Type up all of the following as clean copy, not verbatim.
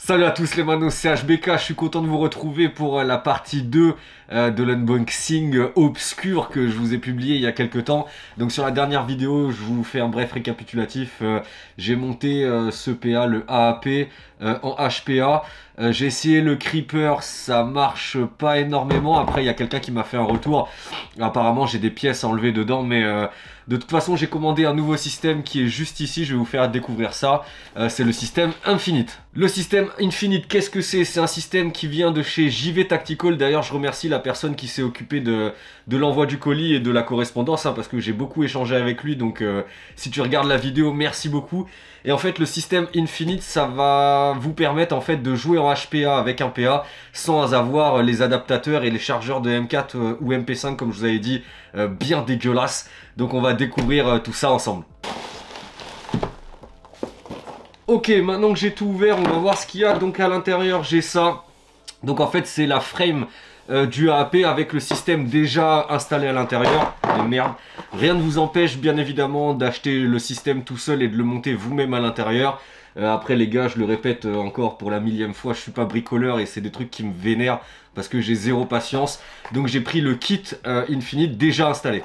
Salut à tous les manos, c'est HBK, je suis content de vous retrouver pour la partie 2 de l'unboxing obscur que je vous ai publié il y a quelques temps. Donc sur la dernière vidéo, je vous fais un bref récapitulatif. J'ai monté ce PA, le AAP, en HPA. J'ai essayé le Creeper, ça marche pas énormément. Après, il y a quelqu'un qui m'a fait un retour. Apparemment, j'ai des pièces à enlever dedans, mais de toute façon, j'ai commandé un nouveau système qui est juste ici. Je vais vous faire découvrir ça. C'est le système Infinite. Le système Infinite, qu'est-ce que c'est? C'est un système qui vient de chez JV Tactical. D'ailleurs, je remercie la personne qui s'est occupée de l'envoi du colis et de la correspondance, parce que j'ai beaucoup échangé avec lui. Donc, si tu regardes la vidéo, merci beaucoup. Et en fait, le système Infinite, ça va vous permettre en fait de jouer en HPA avec un PA sans avoir les adaptateurs et les chargeurs de M4 ou MP5, comme je vous avais dit, bien dégueulasses. Donc, on va découvrir tout ça ensemble. Ok, maintenant que j'ai tout ouvert, on va voir ce qu'il y a. Donc à l'intérieur, j'ai ça. Donc en fait, c'est la frame du AAP avec le système déjà installé à l'intérieur. Mais merde, rien ne vous empêche bien évidemment d'acheter le système tout seul et de le monter vous-même à l'intérieur. Après les gars, je le répète encore pour la millième fois, je suis pas bricoleur et c'est des trucs qui me vénèrent parce que j'ai zéro patience. Donc j'ai pris le kit Infinite déjà installé.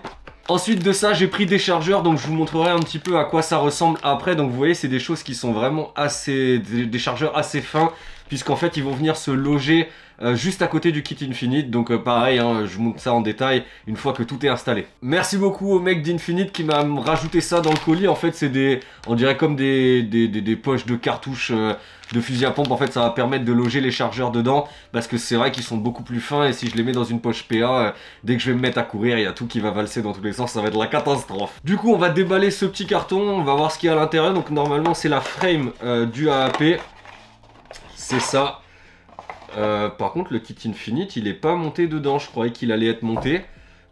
Ensuite de ça, j'ai pris des chargeurs, donc je vous montrerai un petit peu à quoi ça ressemble après. Donc vous voyez, c'est des choses qui sont vraiment assez... des chargeurs assez fins, puisqu'en fait, ils vont venir se loger juste à côté du kit Infinite. Donc pareil, hein, je vous montre ça en détail une fois que tout est installé. Merci beaucoup au mec d'Infinite qui m'a rajouté ça dans le colis. En fait, c'est des... on dirait comme des poches de cartouches de fusil à pompe. En fait, ça va permettre de loger les chargeurs dedans, parce que c'est vrai qu'ils sont beaucoup plus fins, et si je les mets dans une poche PA, dès que je vais me mettre à courir, il y a tout qui va valser dans tous les sens, ça va être la catastrophe. Du coup, on va déballer ce petit carton, on va voir ce qu'il y a à l'intérieur. Donc normalement, c'est la frame du AAP. C'est ça. Par contre, le kit Infinite, il est pas monté dedans. Je croyais qu'il allait être monté.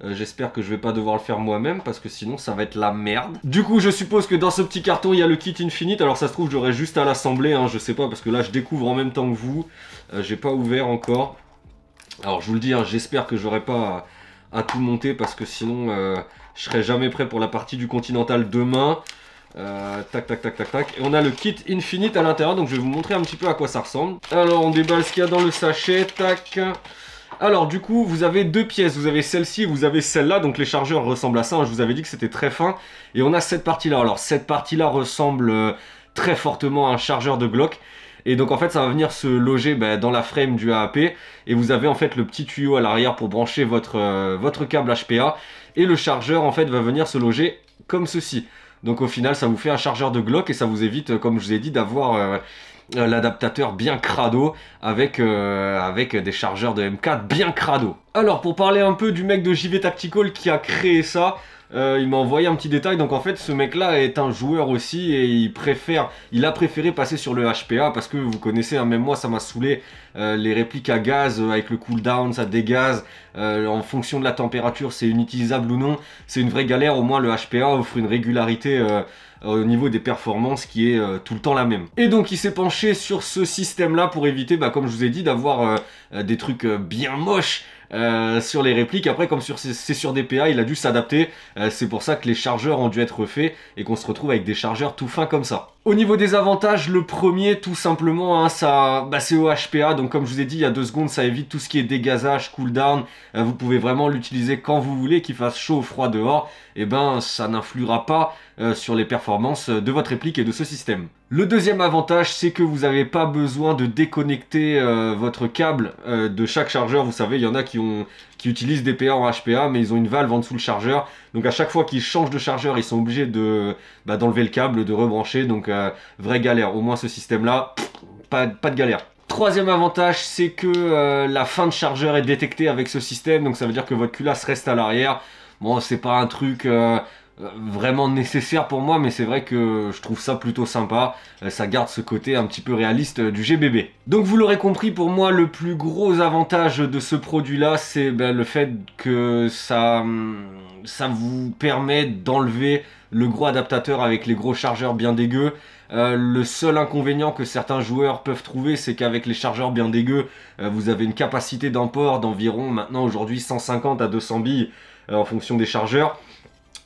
J'espère que je vais pas devoir le faire moi-même, parce que sinon ça va être la merde. Du coup, je suppose que dans ce petit carton il y a le kit Infinite. Alors ça se trouve, j'aurais juste à l'assembler, hein, je sais pas, parce que là je découvre en même temps que vous. J'ai pas ouvert encore. Alors je vous le dis, hein, j'espère que j'aurai pas à tout monter, parce que sinon je serai jamais prêt pour la partie du Continental demain. Tac tac tac tac tac. Et on a le kit Infinite à l'intérieur, donc je vais vous montrer un petit peu à quoi ça ressemble. Alors on déballe ce qu'il y a dans le sachet. Tac. Alors du coup, vous avez deux pièces, vous avez celle-ci et vous avez celle-là, donc les chargeurs ressemblent à ça, hein. Je vous avais dit que c'était très fin. Et on a cette partie-là. Alors cette partie-là ressemble très fortement à un chargeur de Glock. Et donc en fait, ça va venir se loger dans la frame du AAP. Et vous avez en fait le petit tuyau à l'arrière pour brancher votre câble HPA. Et le chargeur en fait va venir se loger comme ceci. Donc au final, ça vous fait un chargeur de Glock et ça vous évite, comme je vous ai dit, d'avoir... l'adaptateur bien crado avec des chargeurs de M4 bien crado. Alors pour parler un peu du mec de JV Tactical qui a créé ça, il m'a envoyé un petit détail. Donc en fait ce mec là est un joueur aussi, et il a préféré passer sur le HPA parce que vous connaissez, hein, même moi ça m'a saoulé, les répliques à gaz avec le cooldown, ça dégaze en fonction de la température, c'est inutilisable ou non, c'est une vraie galère. Au moins le HPA offre une régularité au niveau des performances qui est tout le temps la même. Et donc il s'est penché sur ce système là pour éviter, comme je vous ai dit, d'avoir des trucs bien moches sur les répliques. Après, comme c'est sur des PA, il a dû s'adapter. C'est pour ça que les chargeurs ont dû être refaits et qu'on se retrouve avec des chargeurs tout fins comme ça. Au niveau des avantages, le premier, tout simplement, hein, c'est au HPA. Donc comme je vous ai dit il y a 2 secondes, ça évite tout ce qui est dégazage, cooldown. Vous pouvez vraiment l'utiliser quand vous voulez, qu'il fasse chaud ou froid dehors. Et ça n'influera pas sur les performances de votre réplique et de ce système. Le deuxième avantage, c'est que vous n'avez pas besoin de déconnecter votre câble de chaque chargeur. Vous savez, il y en a qui utilisent des PA en HPA, mais ils ont une valve en dessous le chargeur. Donc à chaque fois qu'ils changent de chargeur, ils sont obligés d'enlever le câble, de rebrancher. Donc vraie galère. Au moins ce système-là, pas de galère. Troisième avantage, c'est que la fin de chargeur est détectée avec ce système. Donc ça veut dire que votre culasse reste à l'arrière. Bon, c'est pas un truc... vraiment nécessaire pour moi, mais c'est vrai que je trouve ça plutôt sympa. Ça garde ce côté un petit peu réaliste du GBB. Donc vous l'aurez compris, pour moi le plus gros avantage de ce produit là, c'est le fait que ça vous permet d'enlever le gros adaptateur avec les gros chargeurs bien dégueux. Le seul inconvénient que certains joueurs peuvent trouver, c'est qu'avec les chargeurs bien dégueux, vous avez une capacité d'emport d'environ maintenant aujourd'hui 150 à 200 billes en fonction des chargeurs.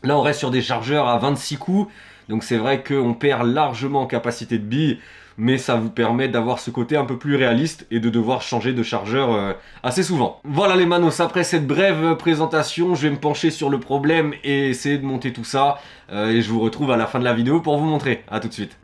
Là, on reste sur des chargeurs à 26 coups, donc c'est vrai qu'on perd largement en capacité de billes, mais ça vous permet d'avoir ce côté un peu plus réaliste et de devoir changer de chargeur assez souvent. Voilà les manos, après cette brève présentation, je vais me pencher sur le problème et essayer de monter tout ça, et je vous retrouve à la fin de la vidéo pour vous montrer. A tout de suite.